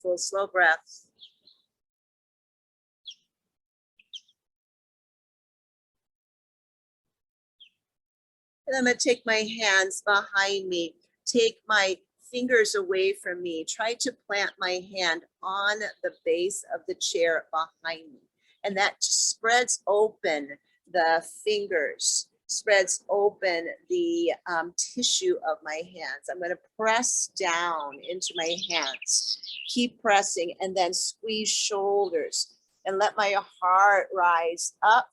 Full slow breaths. And I'm going to take my hands behind me, take my fingers away from me, try to plant my hand on the base of the chair behind me. And that just spreads open the fingers, spreads open the tissue of my hands. I'm going to press down into my hands, keep pressing, and then squeeze shoulders and let my heart rise up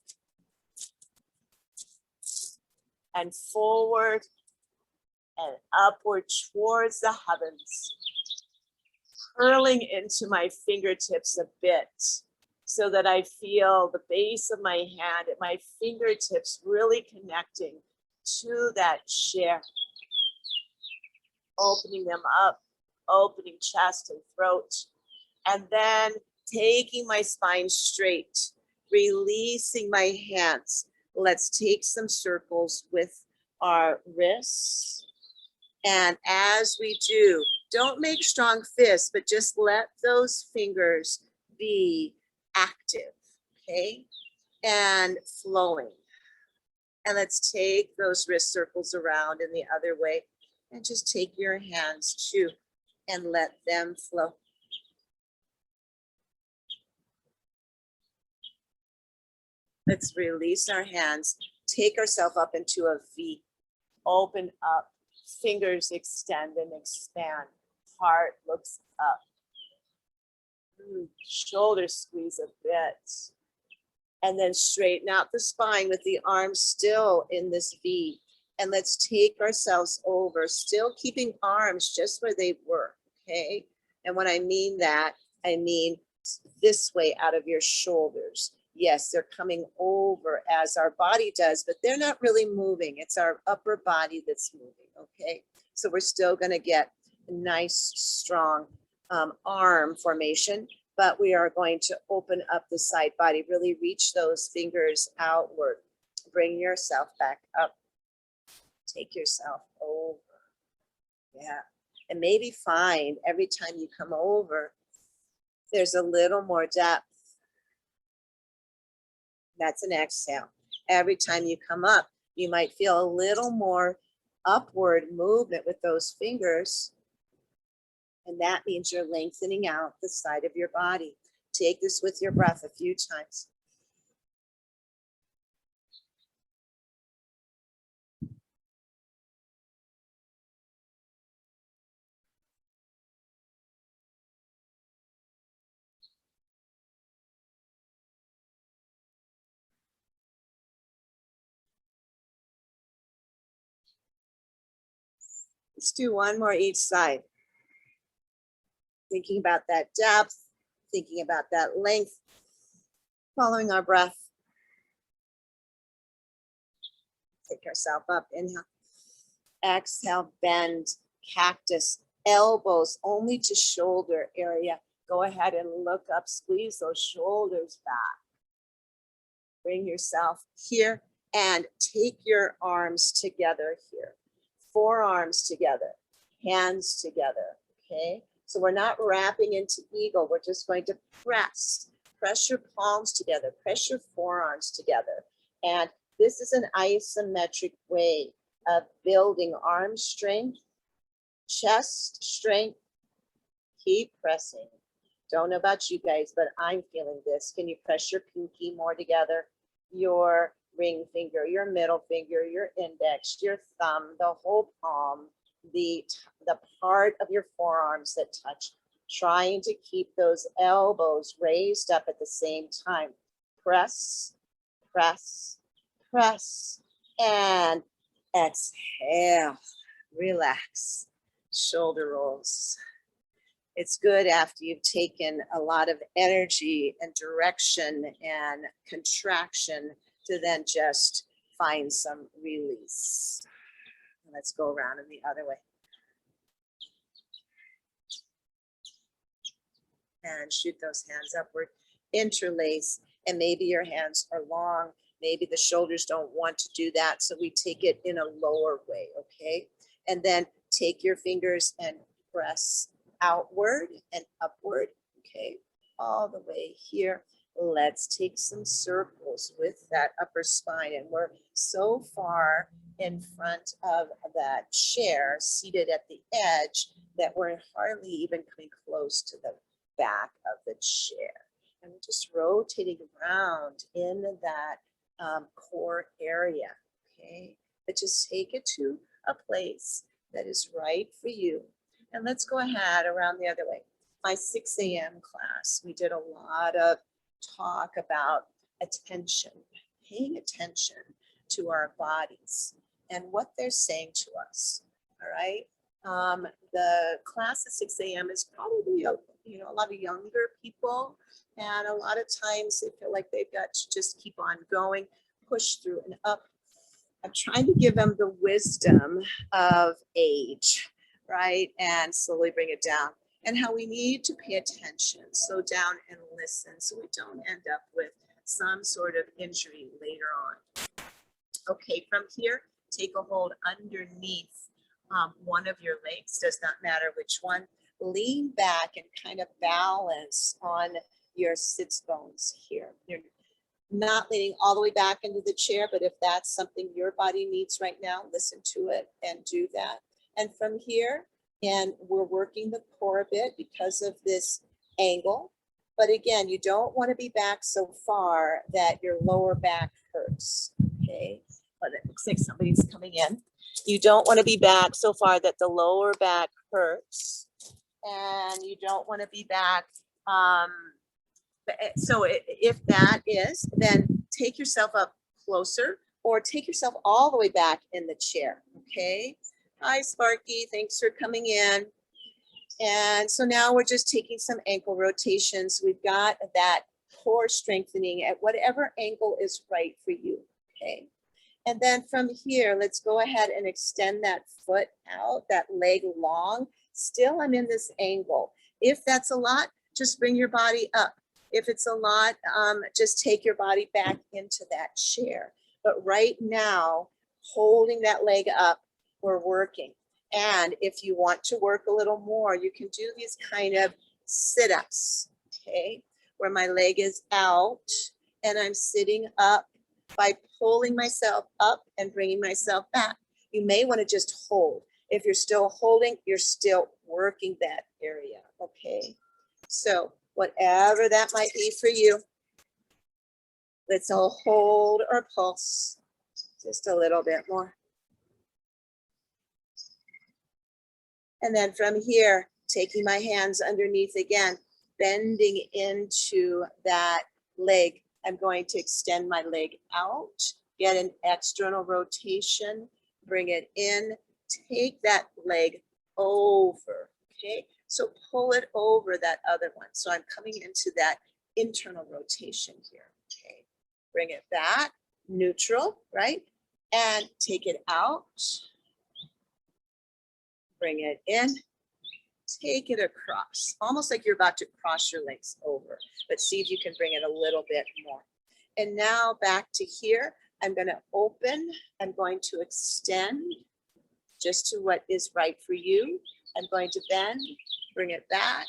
and forward and upward towards the heavens, curling into my fingertips a bit so that I feel the base of my hand and my fingertips really connecting to that chair, opening them up, opening chest and throat, and then taking my spine straight, releasing my hands. Let's take some circles with our wrists. And as we do, don't make strong fists, but just let those fingers be active, okay? And flowing. And let's take those wrist circles around in the other way and just take your hands too and let them flow. Let's release our hands, take ourselves up into a V, open up, fingers extend and expand, heart looks up, shoulders squeeze a bit, and then straighten out the spine with the arms still in this V. And let's take ourselves over, still keeping arms just where they were, okay? And when I mean that, I mean this way out of your shoulders. Yes, they're coming over as our body does, but they're not really moving. It's our upper body that's moving, okay? So we're still gonna get a nice, strong arm formation, but we are going to open up the side body, really reach those fingers outward. Bring yourself back up. Take yourself over. Yeah, and maybe find every time you come over, there's a little more depth. That's an exhale. Every time you come up, you might feel a little more upward movement with those fingers. And that means you're lengthening out the side of your body. Take this with your breath a few times. Let's do one more each side. Thinking about that depth, thinking about that length, following our breath. Take ourselves up, inhale. Exhale, bend, cactus, elbows only to shoulder area. Go ahead and look up, squeeze those shoulders back. Bring yourself here and take your arms together here. Forearms together, hands together, okay? So we're not wrapping into eagle. We're just going to press your palms together, press your forearms together. And this is an isometric way of building arm strength, chest strength. Keep pressing. Don't know about you guys, but I'm feeling this. Can you press your pinky more together? Your ring finger, your middle finger, your index, your thumb, the whole palm, the part of your forearms that touch, trying to keep those elbows raised up at the same time. Press, press, press, and exhale, relax, shoulder rolls. It's good after you've taken a lot of energy and direction and contraction to then just find some release. Let's go around in the other way. And shoot those hands upward, interlace, and maybe your hands are long. Maybe the shoulders don't want to do that, so we take it in a lower way, okay? And then take your fingers and press outward and upward, okay, all the way here. Let's take some circles with that upper spine, and we're so far in front of that chair, seated at the edge, that we're hardly even coming close to the back of the chair. And we're just rotating around in that core area, okay? But just take it to a place that is right for you. And let's go ahead around the other way. My 6 a.m. class, we did a lot of talk about attention, paying attention to our bodies and what they're saying to us, all right? The class at 6 a.m. is probably a lot of younger people, and a lot of times they feel like they've got to just keep on going, push through and up. I'm trying to give them the wisdom of age, right? And slowly bring it down, and how we need to pay attention, slow down and listen, so we don't end up with some sort of injury later on. Okay, from here, take a hold underneath one of your legs, does not matter which one. Lean back and kind of balance on your sits bones here. You're not leaning all the way back into the chair, but if that's something your body needs right now, listen to it and do that. And from here, and we're working the core a bit because of this angle. But again, you don't want to be back so far that your lower back hurts, okay? But it looks like somebody's coming in. You don't want to be back so far that the lower back hurts. And you don't want to be back. So if that is, then take yourself up closer or take yourself all the way back in the chair, okay? Hi, Sparky, thanks for coming in. And so now we're just taking some ankle rotations. We've got that core strengthening at whatever angle is right for you, okay? And then from here, let's go ahead and extend that foot out, that leg long. Still, I'm in this angle. If that's a lot, just bring your body up. If it's a lot, just take your body back into that chair. But right now, holding that leg up, we're working. And if you want to work a little more, you can do these kind of sit-ups, okay? Where my leg is out and I'm sitting up by pulling myself up and bringing myself back. You may want to just hold. If you're still holding, you're still working that area, okay? So whatever that might be for you, let's all hold or pulse just a little bit more. And then from here, taking my hands underneath again, bending into that leg. I'm going to extend my leg out, get an external rotation, bring it in, take that leg over, okay? So pull it over that other one. So I'm coming into that internal rotation here, okay? Bring it back, neutral, right? And take it out. Bring it in, take it across, almost like you're about to cross your legs over, but see if you can bring it a little bit more. And now back to here, I'm gonna open, I'm going to extend just to what is right for you. I'm going to bend, bring it back,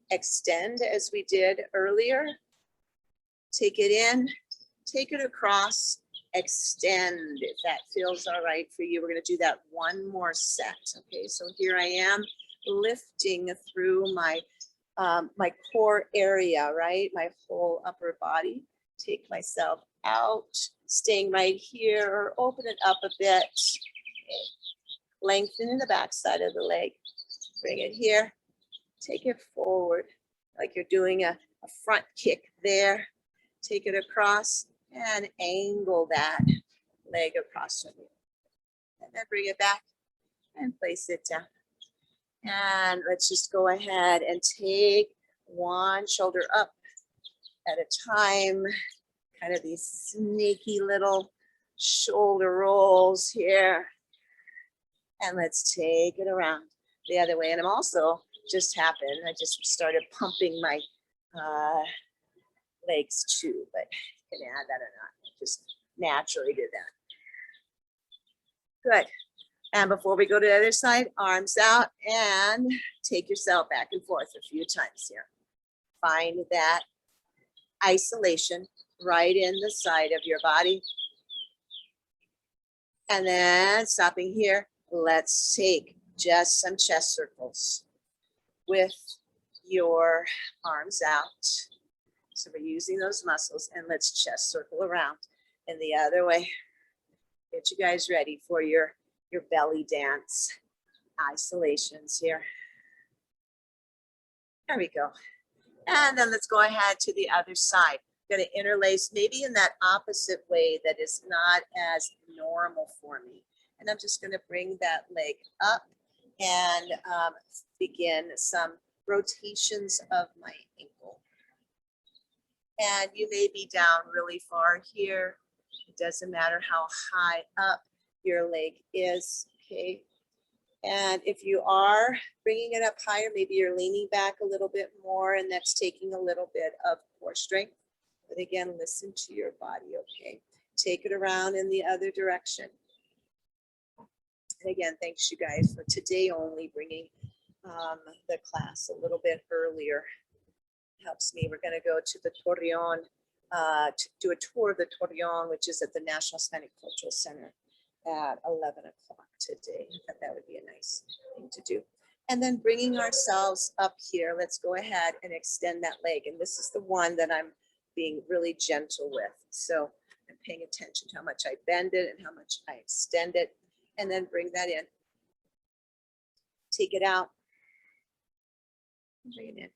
extend as we did earlier, take it in, take it across, extend if that feels all right for you. We're going to do that one more set. Okay, so here I am lifting through my my core area, right? My whole upper body. Take myself out, staying right here, open it up a bit. Okay. Lengthen in the back side of the leg. Bring it here. Take it forward like you're doing a front kick there. Take it across and angle that leg across from you. And then bring it back and place it down. And let's just go ahead and take one shoulder up at a time. Kind of these sneaky little shoulder rolls here. And let's take it around the other way. And I'm also just happened, I just started pumping my legs too, but you can add that or not. I just naturally did that. Good. And before we go to the other side, arms out and take yourself back and forth a few times here. Find that isolation right in the side of your body. And then stopping here, let's take just some chest circles with your arms out. So we're using those muscles, and let's chest circle around and the other way. Get you guys ready for your belly dance isolations here. There we go. And then let's go ahead to the other side. Going to interlace maybe in that opposite way that is not as normal for me. And I'm just going to bring that leg up and begin some rotations of my ankle. And you may be down really far here. It doesn't matter how high up your leg is, okay? And if you are bringing it up higher, maybe you're leaning back a little bit more, and that's taking a little bit of core strength. But again, listen to your body, okay? Take it around in the other direction. And again, thanks you guys for today only bringing the class a little bit earlier. Helps me. We're going to go to the Torreon, to do a tour of the Torreon, which is at the National Hispanic Cultural Center at 11 o'clock today. I thought that would be a nice thing to do. And then bringing ourselves up here, let's go ahead and extend that leg. And this is the one that I'm being really gentle with. So I'm paying attention to how much I bend it and how much I extend it. And then bring that in. Take it out. Bring it in.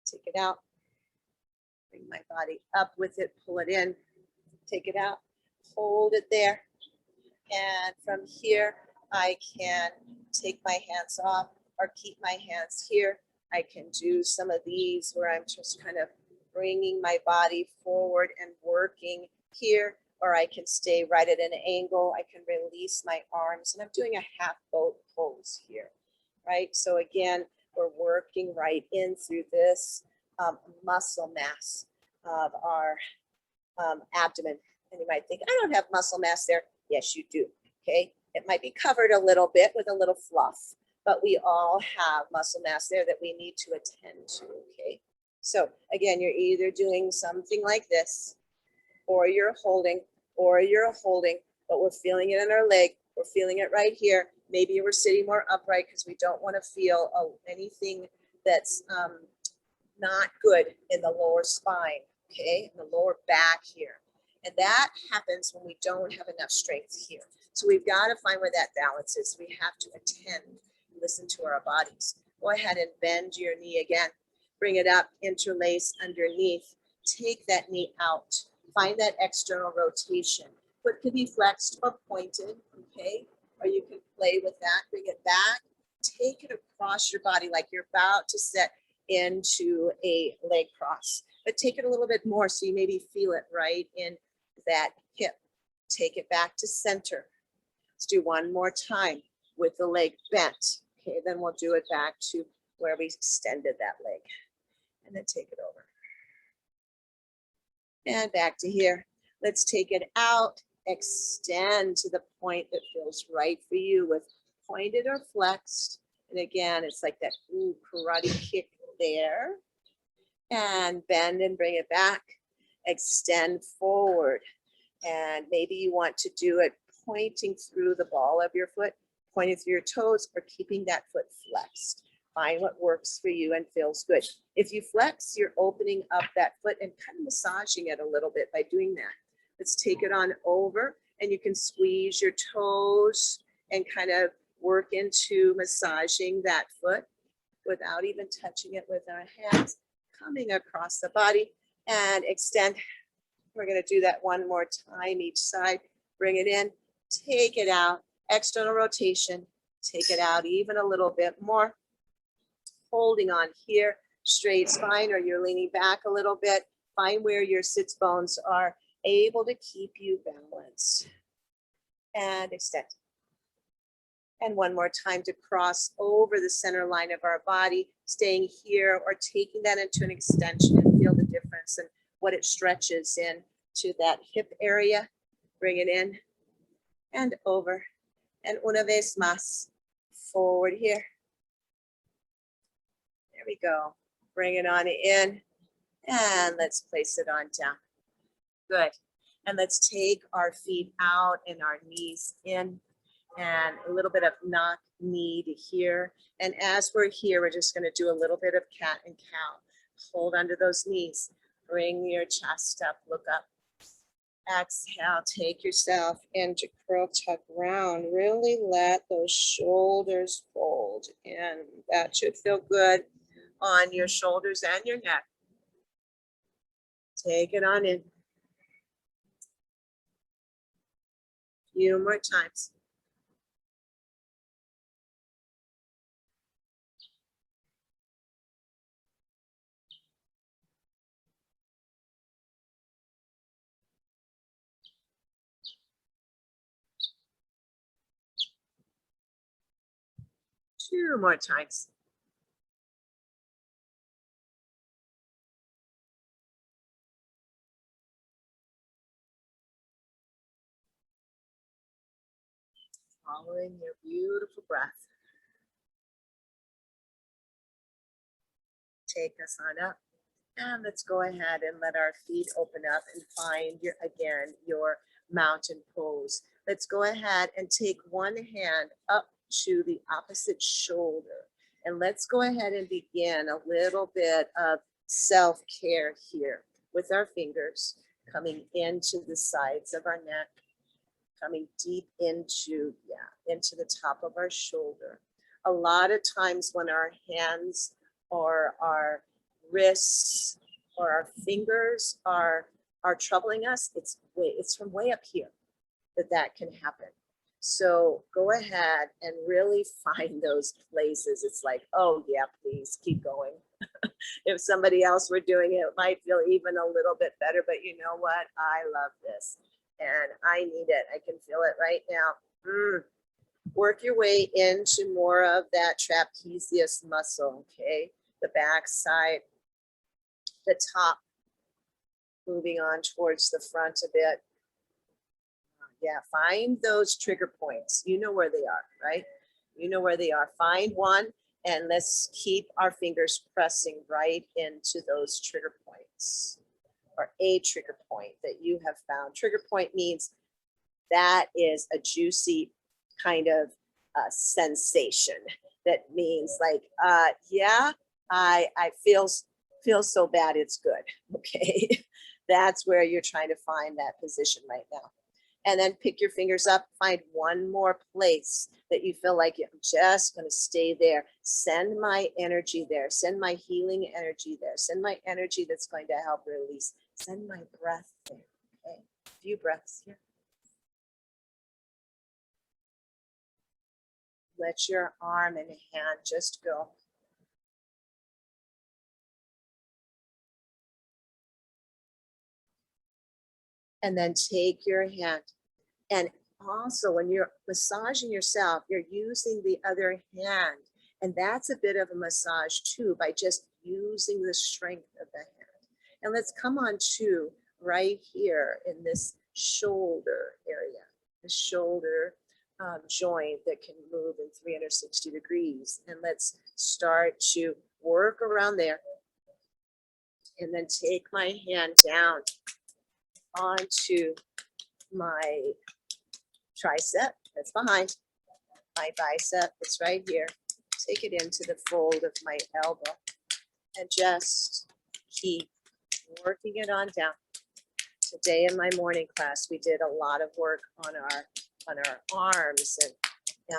Take it out. Bring my body up with it. Pull it in. Take it out. Hold it there. And from here, I can take my hands off or keep my hands here. I can do some of these where I'm just kind of bringing my body forward and working here, or I can stay right at an angle. I can release my arms, and I'm doing a half boat pose here, right? So again, we're working right in through this muscle mass of our abdomen. And you might think, I don't have muscle mass there. Yes, you do, okay? It might be covered a little bit with a little fluff, but we all have muscle mass there that we need to attend to, okay? So again, you're either doing something like this, or you're holding, but we're feeling it in our leg. We're feeling it right here. Maybe we're sitting more upright because we don't want to feel anything that's not good in the lower spine, okay? In the lower back here. And that happens when we don't have enough strength here. So we've got to find where that balance is. We have to attend, listen to our bodies. Go ahead and bend your knee again. Bring it up, interlace underneath. Take that knee out. Find that external rotation. Foot could be flexed or pointed, okay? Or you can play with that. Bring it back. Take it across your body like you're about to set into a leg cross. But take it a little bit more so you maybe feel it right in that hip. Take it back to center. Let's do one more time with the leg bent. Okay, then we'll do it back to where we extended that leg. And then take it over. And back to here. Let's take it out. Extend to the point that feels right for you with pointed or flexed. And again, it's like that karate kick there. And bend and bring it back. Extend forward. And maybe you want to do it pointing through the ball of your foot, pointing through your toes, or keeping that foot flexed. Find what works for you and feels good. If you flex, you're opening up that foot and kind of massaging it a little bit by doing that. Let's take it on over, and you can squeeze your toes and kind of work into massaging that foot without even touching it with our hands. Coming across the body and extend. We're going to do that one more time each side. Bring it in, take it out, external rotation, take it out even a little bit more. Holding on here, straight spine, or you're leaning back a little bit. Find where your sits bones are able to keep you balanced. And extend. And one more time to cross over the center line of our body, staying here or taking that into an extension and feel the difference and what it stretches in to that hip area. Bring it in and over And una vez más, forward here. There we go. Bring it on in. And let's place it on down. Good. And let's take our feet out and our knees in. And a little bit of knock knee to here. And as we're here, we're just going to do a little bit of cat and cow. Hold under those knees. Bring your chest up. Look up. Exhale, take yourself into curl tuck round. Really let those shoulders fold in. That should feel good on your shoulders and your neck. Take it on in. Few more times. Two more times. Following your beautiful breath. Take us on up. And let's go ahead and let our feet open up and find your, again, your mountain pose. Let's go ahead and take one hand up to the opposite shoulder. And let's go ahead and begin a little bit of self-care here with our fingers coming into the sides of our neck, coming deep into the top of our shoulder. A lot of times when our hands or our wrists or our fingers are troubling us, it's from way up here that can happen. So go ahead and really find those places. It's like, oh yeah, please keep going. If somebody else were doing it, it might feel even a little bit better, but you know what? I love this and I need it. I can feel it right now. Work your way into more of that trapezius muscle, okay? The back side, the top, moving on towards the front a bit. Yeah, find those trigger points. You know where they are, right? You know where they are. Find one and let's keep our fingers pressing right into those trigger points or a trigger point that you have found. Trigger point means that is a juicy kind of sensation. That means like, yeah, I feel so bad, it's good, okay? That's where you're trying to find that position right now. And then pick your fingers up, find one more place that you feel like I'm just gonna stay there. Send my energy there, send my healing energy there, send my energy that's going to help release, send my breath there, okay? A few breaths here. Let your arm and hand just go. And then take your hand. And also when you're massaging yourself, you're using the other hand. And that's a bit of a massage too, by just using the strength of the hand. And let's come on to right here in this shoulder area, the shoulder joint that can move in 360 degrees. And let's start to work around there. And then take my hand down onto my tricep that's behind, my bicep that's right here. Take it into the fold of my elbow and just keep working it on down. Today in my morning class, we did a lot of work on our arms and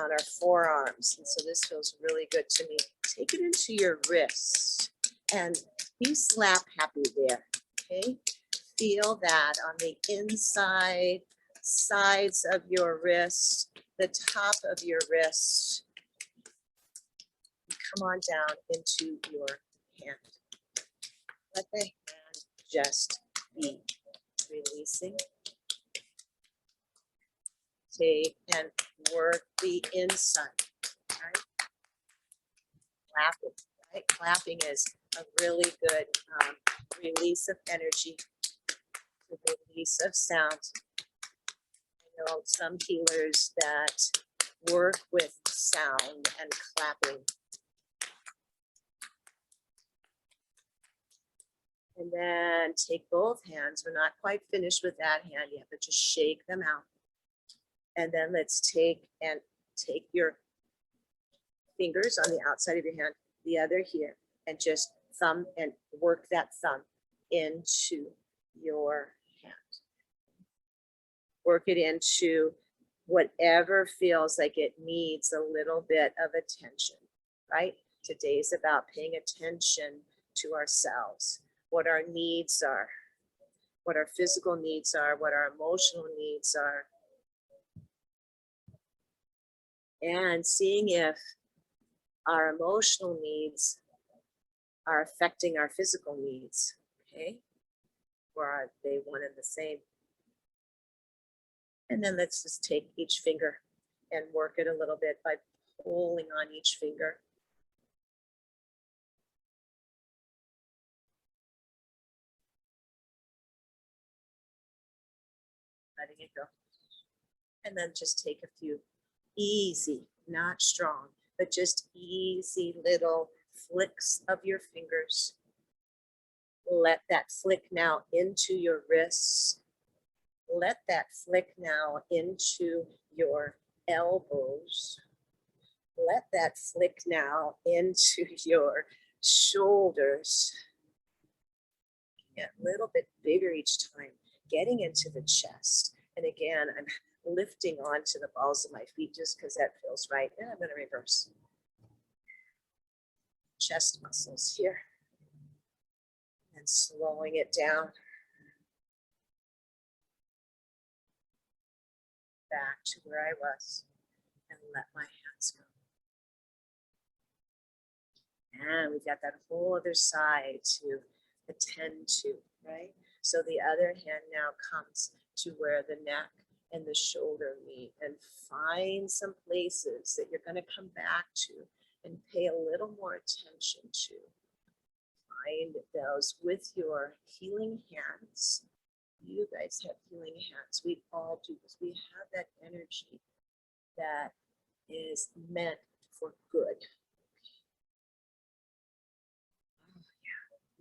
on our forearms. And so this feels really good to me. Take it into your wrist and be slap happy there, okay? Feel that on the inside, sides of your wrist, the top of your wrist. Come on down into your hand. Let the hand just be releasing. Take and work the inside, right? Clapping, right? Clapping is a really good release of energy, the release of sound. I know some healers that work with sound and clapping. And then take both hands. We're not quite finished with that hand yet, but just shake them out. And then let's take your fingers on the outside of your hand, the other here, and just thumb and work that thumb into your hand. Work it into whatever feels like it needs a little bit of attention, right? Today's about paying attention to ourselves, what our needs are, what our physical needs are, what our emotional needs are, and seeing if our emotional needs are affecting our physical needs, okay? Or are they one and the same? And then let's just take each finger and work it a little bit by pulling on each finger. Letting it go. And then just take a few easy, not strong, but just easy little flicks of your fingers. Let that flick now into your wrists. Let that flick now into your elbows. Let that flick now into your shoulders. Get a little bit bigger each time, getting into the chest. And again, I'm lifting onto the balls of my feet just because that feels right. And I'm going to reverse. Chest muscles here. And slowing it down. Back to where I was. And let my hands go. And we've got that whole other side to attend to, right? So the other hand now comes to where the neck and the shoulder meet, and find some places that you're going to come back to and pay a little more attention to. Find those with your healing hands. You guys have healing hands. We all do this. We have that energy that is meant for good.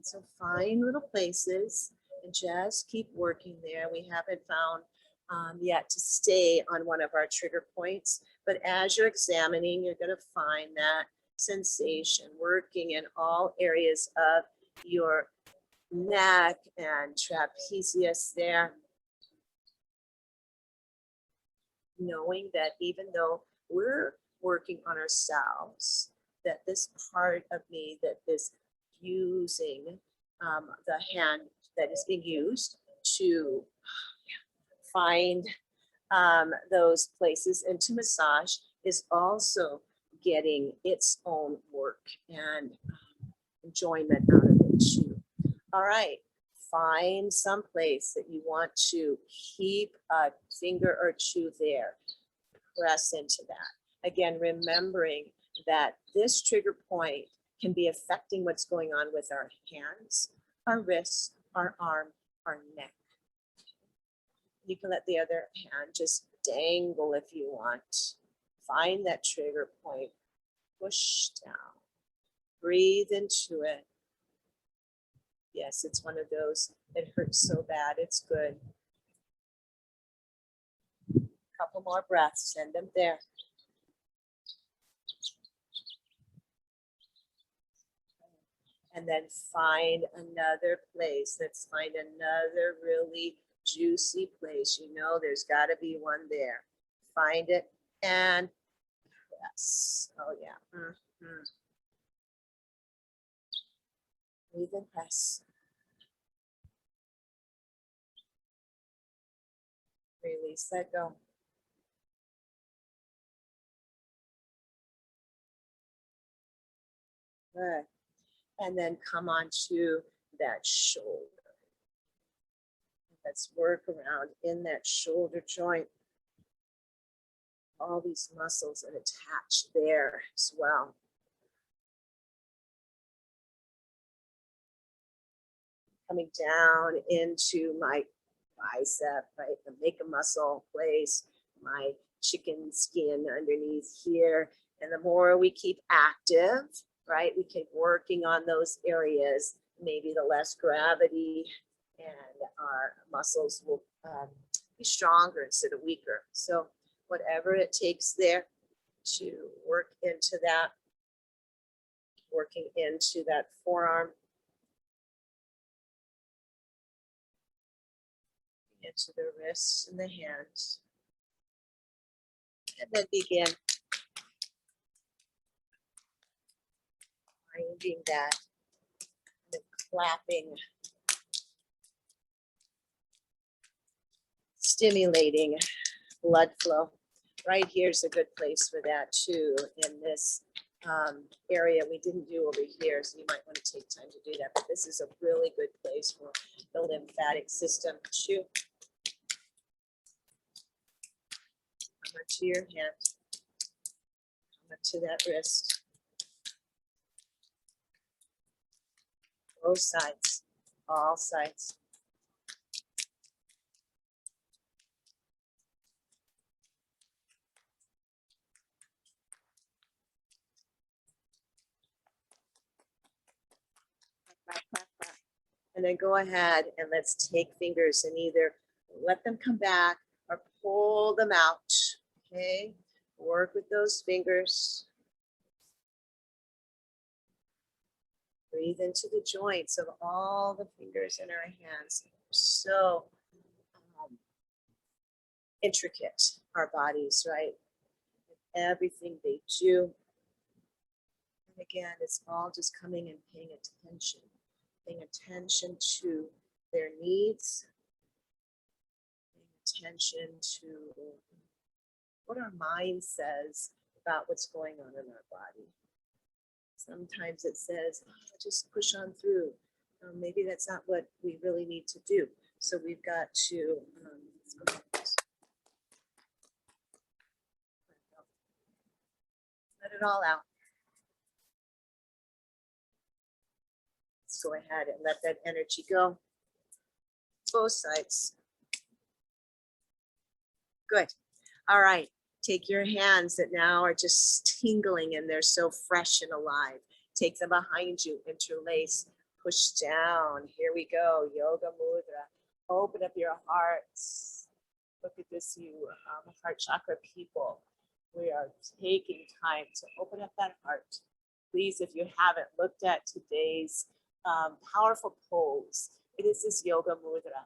So find little places and just keep working there. We haven't found yet to stay on one of our trigger points, but as you're examining, you're going to find that sensation working in all areas of your neck and trapezius there. Knowing that even though we're working on ourselves, that this part of me that is using the hand that is being used to find those places and to massage is also getting its own work and enjoyment out of it too. All right, find some place that you want to keep a finger or two there. Press into that. Again, remembering that this trigger point can be affecting what's going on with our hands, our wrists, our arm, our neck. You can let the other hand just dangle if you want. Find that trigger point, push down, breathe into it. Yes, it's one of those, it hurts so bad, it's good. Couple more breaths, send them there. And then find another place. Let's find another really juicy place. You know, there's got to be one there. Find it and press. Oh, yeah. Breathe and press. Release, let go. Good. And then come on to that shoulder. Let's work around in that shoulder joint. All these muscles that attach there as well. Coming down into my bicep, right? The make a muscle place, my chicken skin underneath here. And the more we keep active, right, we keep working on those areas, maybe the less gravity and our muscles will be stronger instead of weaker. So whatever it takes there to work into that, working into that forearm, into the wrists and the hands. And then begin finding that and clapping, stimulating blood flow. Right here's a good place for that too. In this area we didn't do over here, so you might want to take time to do that. But this is a really good place for the lymphatic system too. Come up to your hand, come up to that wrist. Both sides, all sides. And then go ahead and let's take fingers and either let them come back or pull them out. Okay, work with those fingers. Breathe into the joints of all the fingers in our hands. So intricate, our bodies, right? Everything they do. And again, it's all just coming and paying attention to their needs, paying attention to what our mind says about what's going on in our body. Sometimes it says, oh, just push on through. Maybe that's not what we really need to do. So we've got to, let's go ahead. Let it all out. Let's go ahead and let that energy go. Both sides. Good. All right. Take your hands that now are just tingling and they're so fresh and alive. Take them behind you, interlace, push down. Here we go, Yoga Mudra. Open up your hearts. Look at this, you heart chakra people. We are taking time to open up that heart. Please, if you haven't looked at today's powerful pose, it is this Yoga Mudra.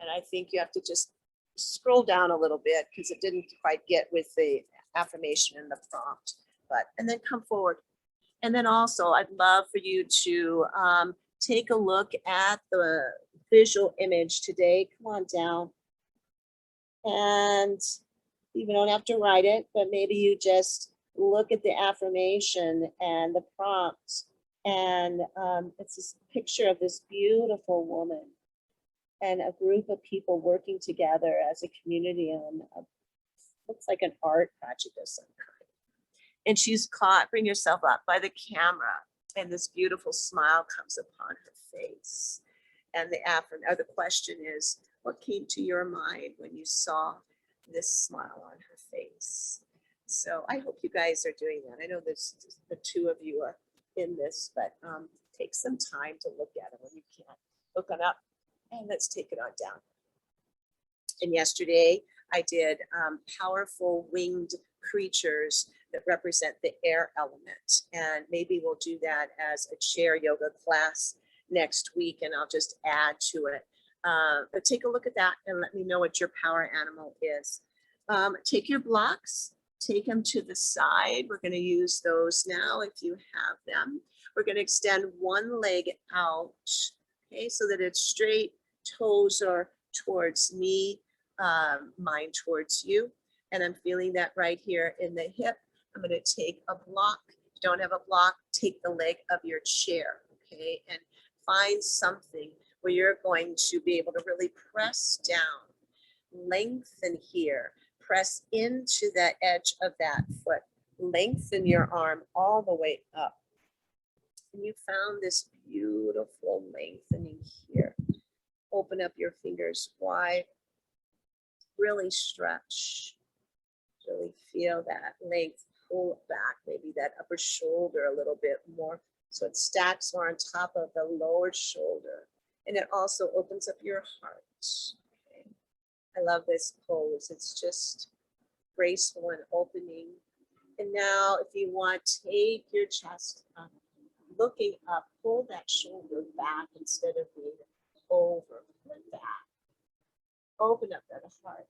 And I think you have to just scroll down a little bit because it didn't quite get with the affirmation and the prompt, and then come forward. And then also I'd love for you to take a look at the visual image today. Come on down. And you don't have to write it, but maybe you just look at the affirmation and the prompt. And it's this picture of this beautiful woman and a group of people working together as a community on looks like an art project of some kind. And she's caught, bring yourself up, by the camera, and this beautiful smile comes upon her face. And the question is, what came to your mind when you saw this smile on her face? So I hope you guys are doing that. I know there's the two of you are in this, but take some time to look at it when you can. Look it up. And let's take it on down. And yesterday I did powerful winged creatures that represent the air element. And maybe we'll do that as a chair yoga class next week, and I'll just add to it. But take a look at that and let me know what your power animal is. Take your blocks, take them to the side. We're going to use those now if you have them. We're going to extend one leg out, okay, so that it's straight. Toes are towards me, mine towards you. And I'm feeling that right here in the hip. I'm going to take a block. If you don't have a block, take the leg of your chair, okay? And find something where you're going to be able to really press down, lengthen here, press into that edge of that foot, lengthen your arm all the way up. And you found this beautiful lengthening here. Open up your fingers wide, really stretch. Really feel that length, pull it back, maybe that upper shoulder a little bit more. So it stacks more on top of the lower shoulder. And it also opens up your heart. Okay. I love this pose. It's just graceful and opening. And now if you want, take your chest up, looking up, pull that shoulder back instead of being over, pull it back. Open up that heart.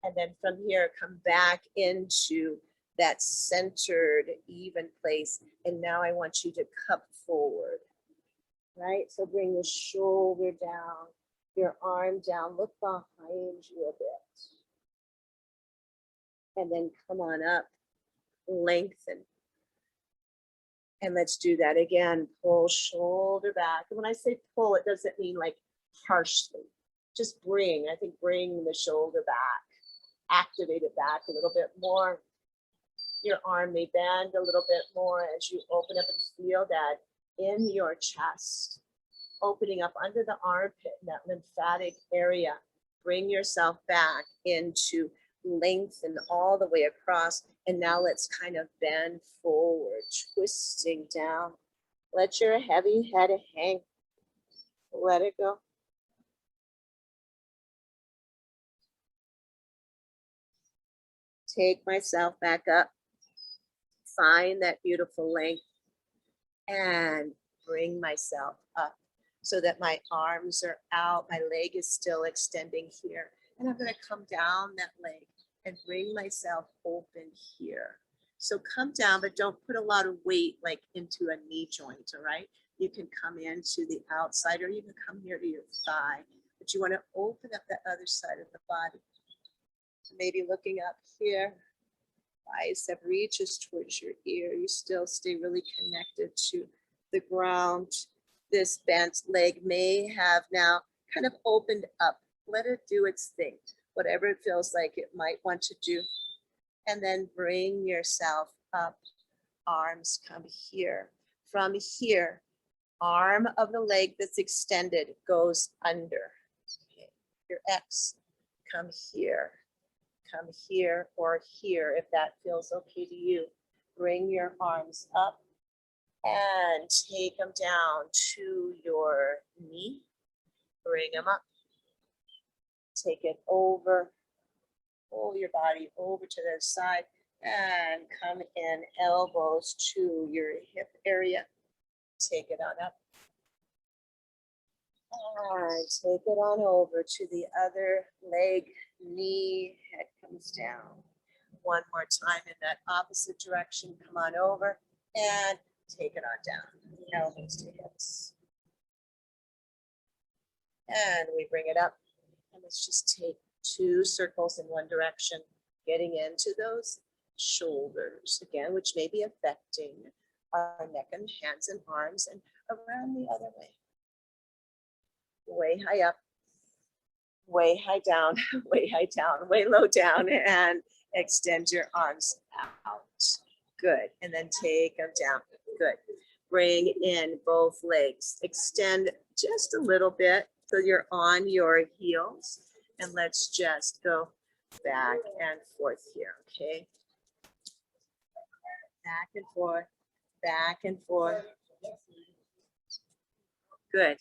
And then from here, come back into that centered, even place. And now I want you to cup forward, right? So bring the shoulder down, your arm down, look behind you a bit. And then come on up, lengthen. And let's do that again. Pull shoulder back. And when I say pull, it doesn't mean like harshly. Just bring, I think bring the shoulder back. Activate it back a little bit more. Your arm may bend a little bit more as you open up and feel that in your chest, opening up under the armpit, that lymphatic area. Bring yourself back into lengthen all the way across. And now let's kind of bend forward, twisting down. Let your heavy head hang. Let it go. Take myself back up. Find that beautiful length and bring myself up so that my arms are out. My leg is still extending here. And I'm going to come down that leg and bring myself open here. So come down, but don't put a lot of weight like into a knee joint, all right? You can come into the outside or you can come here to your thigh, but you want to open up the other side of the body. So maybe looking up here, bicep reaches towards your ear. You still stay really connected to the ground. This bent leg may have now kind of opened up. Let it do its thing, whatever it feels like it might want to do. And then bring yourself up. Arms come here. From here, arm of the leg that's extended goes under. Okay. Your X, come here. Come here or here if that feels okay to you. Bring your arms up and take them down to your knee. Bring them up. Take it over. Pull your body over to the side and come in elbows to your hip area. Take it on up. And take it on over to the other leg, knee, head comes down. One more time in that opposite direction. Come on over and take it on down. Elbows to hips. And we bring it up. And let's just take 2 circles in one direction, getting into those shoulders again, which may be affecting our neck and hands and arms, and around the other way. Way high up, way high down, way high down, way low down, and extend your arms out. Good. And then take them down. Good. Bring in both legs. Extend just a little bit so you're on your heels. And let's just go back and forth here, okay? Back and forth, back and forth. Good.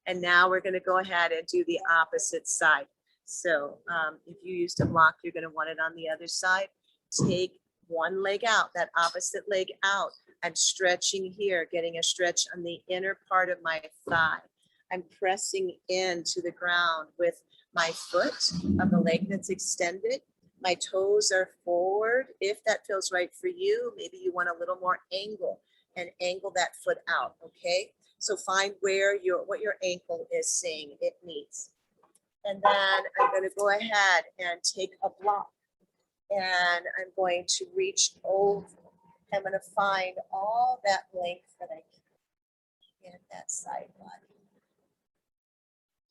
And now we're going to go ahead and do the opposite side. So if you used a block, you're going to want it on the other side. Take one leg out, that opposite leg out. I'm stretching here, getting a stretch on the inner part of my thigh. I'm pressing into the ground with my foot of the leg that's extended. My toes are forward. If that feels right for you, maybe you want a little more angle and angle that foot out, okay? So find where what your ankle is saying it needs. And then I'm going to go ahead and take a block and I'm going to reach over. I'm going to find all that length that I can in that side body.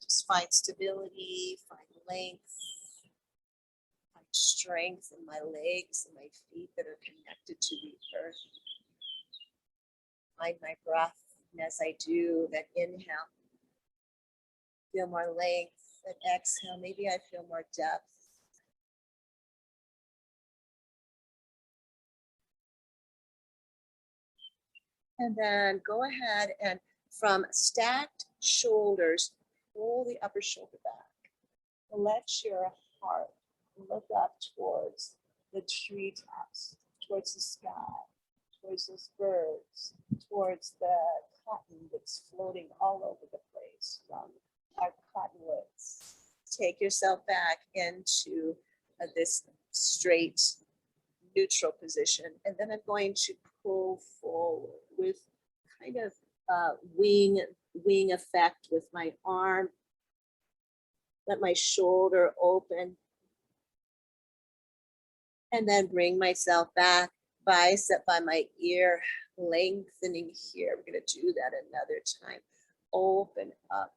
Just find stability, find length, find strength in my legs and my feet that are connected to the earth. Find my breath. And as I do that inhale, feel more length. That exhale, maybe I feel more depth. And then go ahead and from stacked shoulders, pull the upper shoulder back. Let your heart look up towards the treetops, towards the sky, towards those birds, towards the cotton that's floating all over the place from our cottonwoods. Take yourself back into this straight, neutral position. And then I'm going to pull forward with kind of wing effect with my arm. Let my shoulder open. And then bring myself back, bicep by my ear, lengthening here. We're going to do that another time. Open up.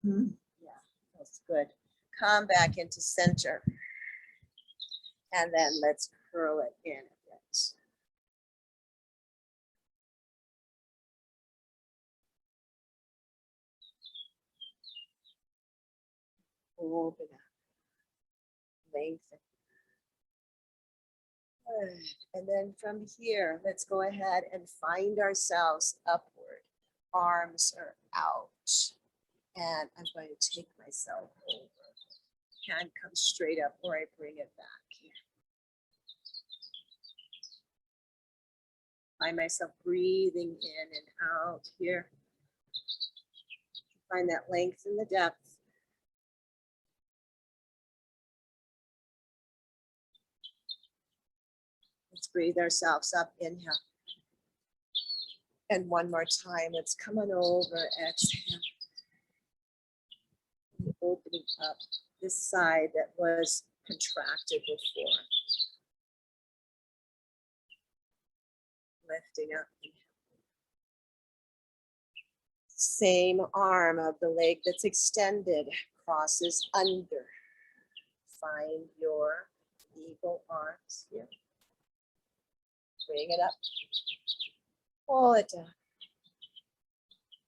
Yeah, that's good. Come back into center. And then let's curl it in a bit. Open up. Lengthen. Good. And then from here, let's go ahead and find ourselves upward. Arms are out. And I'm going to take myself over. Hand comes straight up or I bring it back here. Find myself breathing in and out here. Find that length and the depth. Let's breathe ourselves up, inhale. And one more time, let's come on over, exhale. Opening up this side that was contracted before. Lifting up. Same arm of the leg that's extended crosses under. Find your eagle arms here. Bring it up. Pull it down.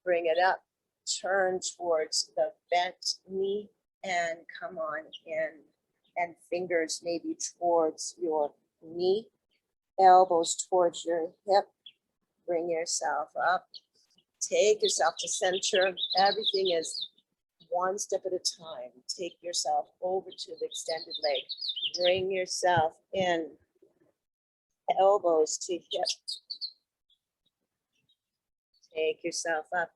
Bring it up. Turn towards the bent knee and come on in. And fingers maybe towards your knee. Elbows towards your hip. Bring yourself up. Take yourself to center. Everything is one step at a time. Take yourself over to the extended leg. Bring yourself in. Elbows to hip. Take yourself up.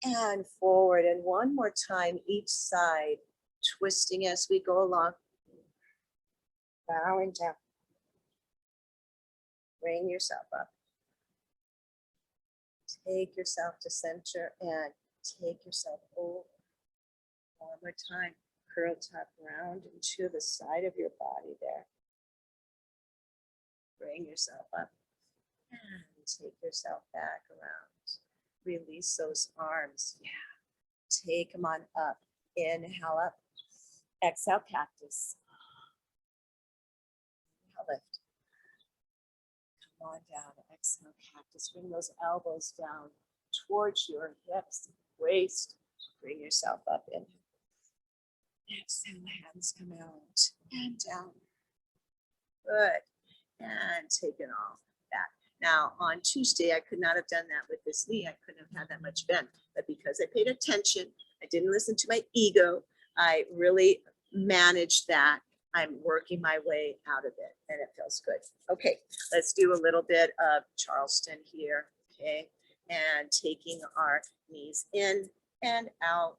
And forward. And one more time each side. Twisting as we go along. Bowing down. Bring yourself up. Take yourself to center and take yourself over. One more time. Curl top round into the side of your body there. Bring yourself up and take yourself back around. Release those arms. Yeah. Take them on up. Inhale up. Exhale, cactus. Inhale, lift. Come on down. Exhale, cactus. Bring those elbows down towards your hips, waist. Bring yourself up in. Exhale, hands come out and down. Good. And take it all back. Now, on Tuesday, I could not have done that with this knee. I couldn't have had that much bend. But because I paid attention, I didn't listen to my ego. I really managed that. I'm working my way out of it, and it feels good. Okay, let's do a little bit of Charleston here, okay? And taking our knees in and out.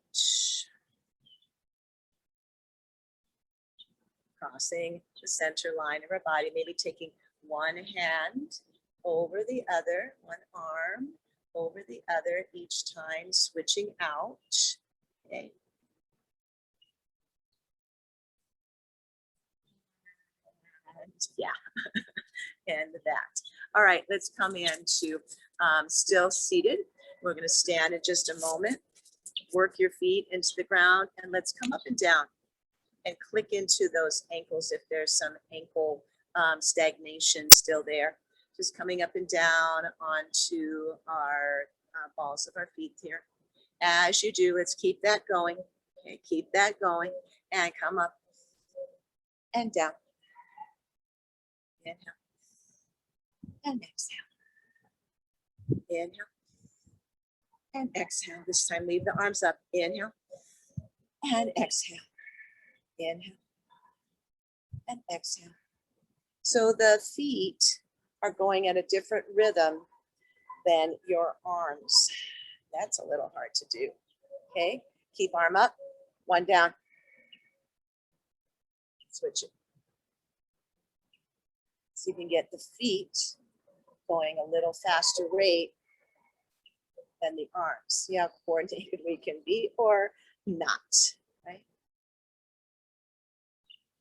Crossing the center line of our body, maybe taking one hand over the other, one arm over the other each time, switching out. Okay. And yeah, and that. All right, let's come into still seated. We're going to stand in just a moment. Work your feet into the ground and let's come up and down. And click into those ankles if there's some ankle stagnation still there. Just coming up and down onto our balls of our feet here. As you do, let's keep that going. Okay, keep that going. and come up and down. Inhale and exhale. Inhale and exhale. This time, leave the arms up. Inhale and exhale. Inhale and exhale. So the feet are going at a different rhythm than your arms. That's a little hard to do. Okay, keep arm up, one down. Switch it. So you can get the feet going a little faster rate than the arms. See how coordinated we can be or not, right?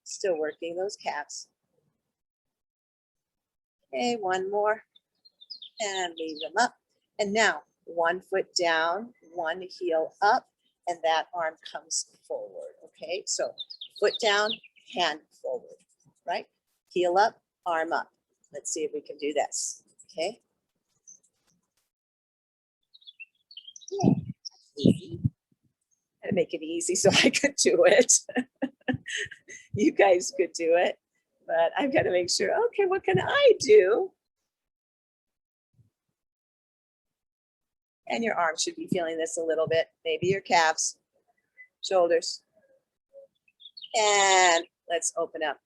Still working those calves. Okay, one more and leave them up. And now 1 foot down, 1 heel up, and that arm comes forward, okay? So foot down, hand forward, right? Heel up, arm up. Let's see if we can do this, okay? Yeah. Easy. I had to make it easy so I could do it. You guys could do it, but I've got to make sure, okay, what can I do? And your arms should be feeling this a little bit, maybe your calves, shoulders. And let's open up.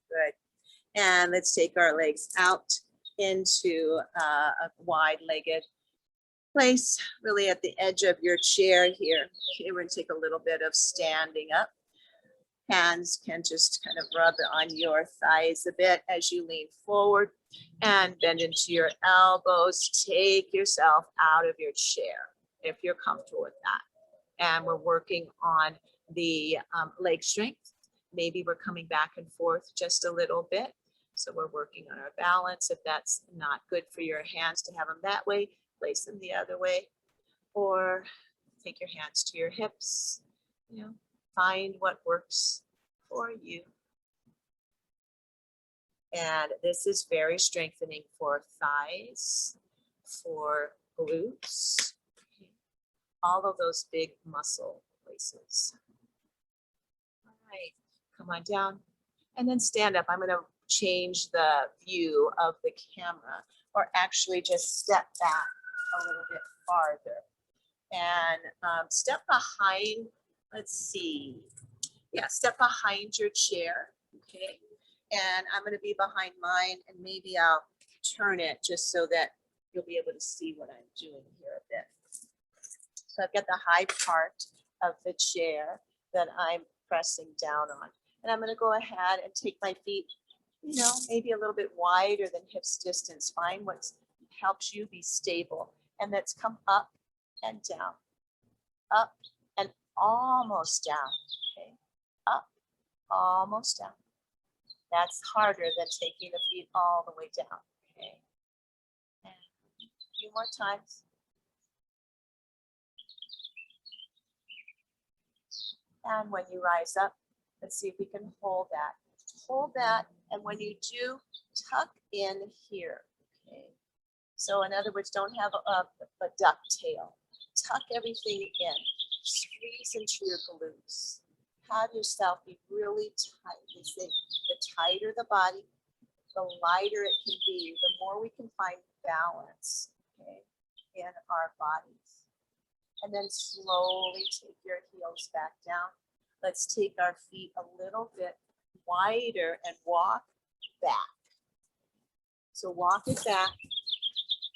Good. And let's take our legs out into a wide-legged place, really at the edge of your chair here. Okay, we're gonna take a little bit of standing up. Hands can just kind of rub on your thighs a bit as you lean forward and bend into your elbows. Take yourself out of your chair if you're comfortable with that. And we're working on the leg strength. Maybe we're coming back and forth just a little bit. So we're working on our balance. If that's not good for your hands to have them that way, place them the other way, or take your hands to your hips, you know, find what works for you. And this is very strengthening for thighs, for glutes, all of those big muscle places. All right, come on down and then stand up. I'm going to change the view of the camera, or actually just step back a little bit farther and step behind. Let's see. Yeah, step behind your chair. Okay. And I'm going to be behind mine, and maybe I'll turn it just so that you'll be able to see what I'm doing here a bit. So I've got the high part of the chair that I'm pressing down on. And I'm going to go ahead and take my feet, you know, maybe a little bit wider than hips distance. Find what helps you be stable. And let's come up and down, up and almost down. Okay, up, almost down. That's harder than taking the feet all the way down. Okay, and a few more times. And when you rise up, let's see if we can hold that. Hold that, and when you do, tuck in here. Okay. So in other words, don't have a duck tail. Tuck everything in. Squeeze into your glutes. Have yourself be really tight. They say the tighter the body, the lighter it can be, the more we can find balance, okay, in our bodies. And then slowly take your heels back down. Let's take our feet a little bit wider and walk back. So walk it back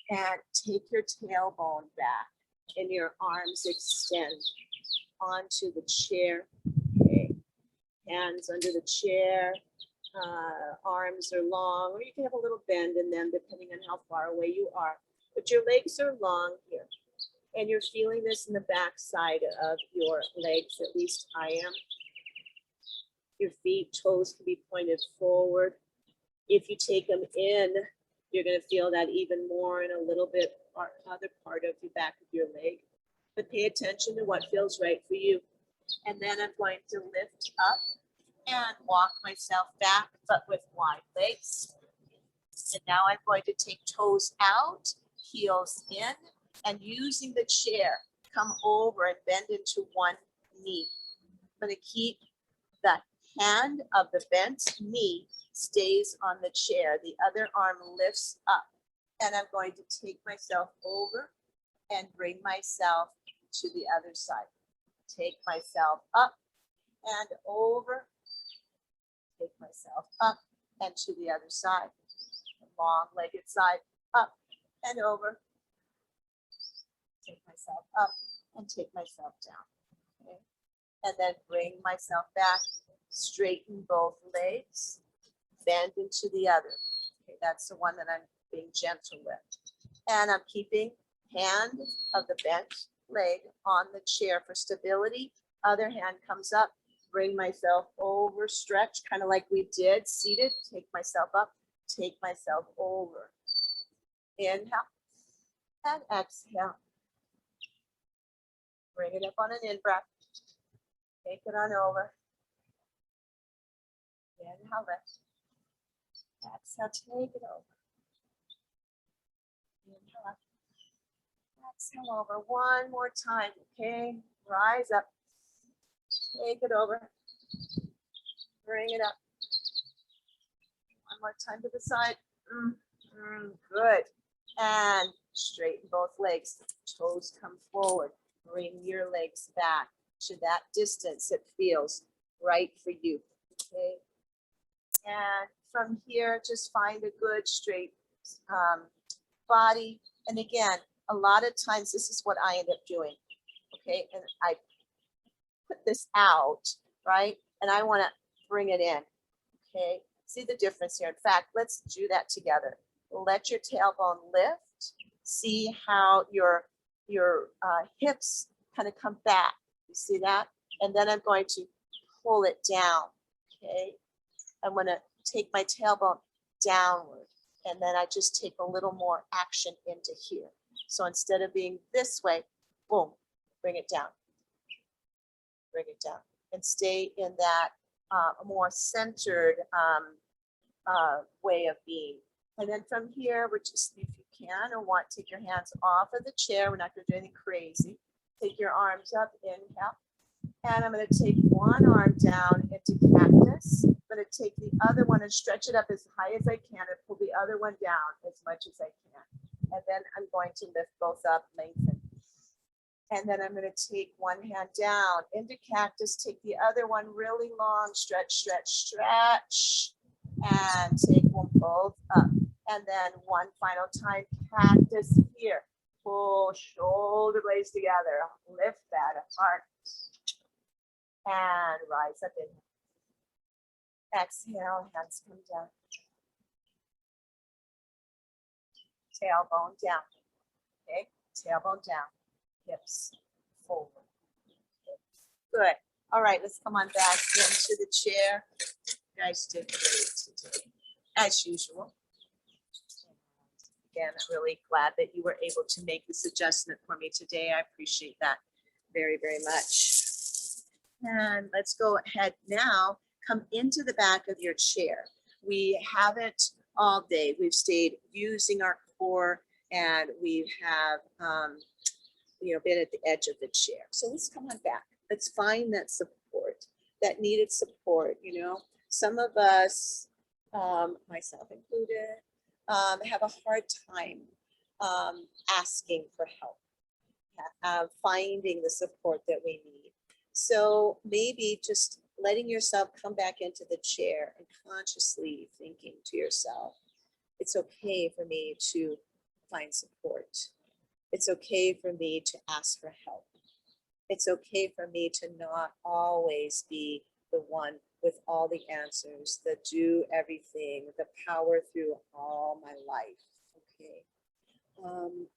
and take your tailbone back and your arms extend onto the chair. Okay. Hands under the chair, arms are long, or you can have a little bend in them depending on how far away you are. But your legs are long here. And you're feeling this in the back side of your legs, at least I am. Your feet, toes can be pointed forward. If you take them in, you're going to feel that even more in a little bit other part of the back of your leg. But pay attention to what feels right for you. And then I'm going to lift up and walk myself back, but with wide legs. And now I'm going to take toes out, heels in, and using the chair, come over and bend into one knee. I'm going to keep the hand of the bent knee stays on the chair. The other arm lifts up, and I'm going to take myself over and bring myself to the other side. Take myself up and over. Take myself up and to the other side. Long-legged side, up and over. Take myself up and take myself down. Okay. And then bring myself back, straighten both legs, bend into the other. Okay, that's the one that I'm being gentle with. And I'm keeping hand of the bent leg on the chair for stability. Other hand comes up, bring myself over, stretch, kind of like we did, seated, take myself up, take myself over. Inhale and exhale. Bring it up on an in-breath. Take it on over. Inhale, lift. Exhale, take it over. Inhale up. Exhale over. One more time, okay? Rise up. Take it over. Bring it up. One more time to the side. Good. And straighten both legs. Toes come forward. Bring your legs back to that distance that feels right for you. Okay. And from here, just find a good straight body. And again, a lot of times this is what I end up doing. Okay. And I put this out, right? And I want to bring it in. Okay. See the difference here. In fact, let's do that together. Let your tailbone lift. See how your hips kind of come back. You see that? And then I'm going to pull it down. Okay. I'm going to take my tailbone downward. And then I just take a little more action into here. So instead of being this way, boom, bring it down. Bring it down. And stay in that more centered way of being. And then from here, we're just, if you can or want, take your hands off of the chair. We're not going to do anything crazy. Take your arms up, inhale. And I'm going to take one arm down into cactus. I'm going to take the other one and stretch it up as high as I can and pull the other one down as much as I can. And then I'm going to lift both up, lengthen. And then I'm going to take one hand down into cactus, take the other one really long, stretch, stretch, stretch, and take them both up. And then one final time, cactus here. Pull shoulder blades together, lift that apart. And rise up in. Exhale, hands come down. Tailbone down. Okay, tailbone down. Hips forward. Good. All right, let's come on back into the chair. You guys did great today, as usual. Again, I'm really glad that you were able to make this adjustment for me today. I appreciate that very, very much. And let's go ahead now, come into the back of your chair. We haven't all day. We've stayed using our core and we have been at the edge of the chair. So let's come on back. Let's find that support, that needed support. Some of us, myself included, have a hard time asking for help, finding the support that we need. So maybe just letting yourself come back into the chair and consciously thinking to yourself, it's okay for me to find support. It's okay for me to ask for help. It's okay for me to not always be the one with all the answers, that do everything, the power through all my life. Okay.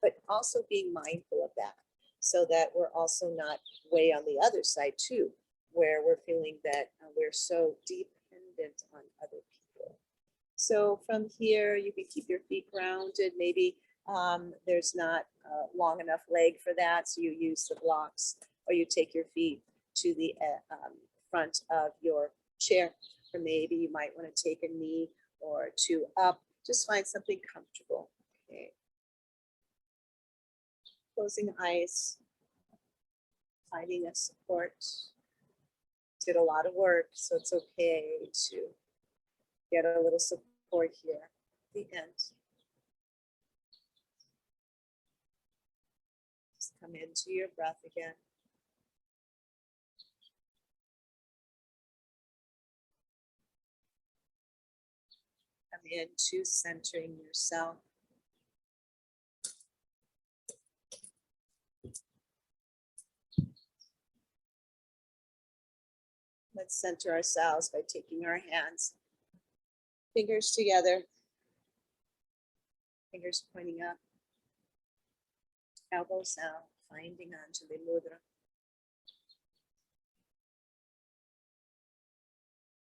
But also being mindful of that so that we're also not way on the other side too, where we're feeling that we're so dependent on other people. So from here, you can keep your feet grounded. Maybe there's not a long enough leg for that, so you use the blocks, or you take your feet to the front of your chair, or maybe you might want to take a knee or two up. Just find something comfortable. Okay. Closing eyes, finding a support. did a lot of work, so it's okay to get a little support here at the end. Just come into your breath again. Come into centering yourself. Let's center ourselves by taking our hands, fingers together, fingers pointing up, elbows out, finding Anjali Mudra.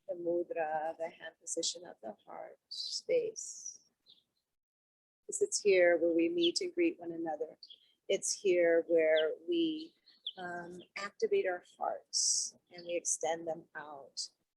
The mudra, the hand position of the heart space. Because it's here where we meet and greet one another. It's here where we activate our hearts and we extend them out.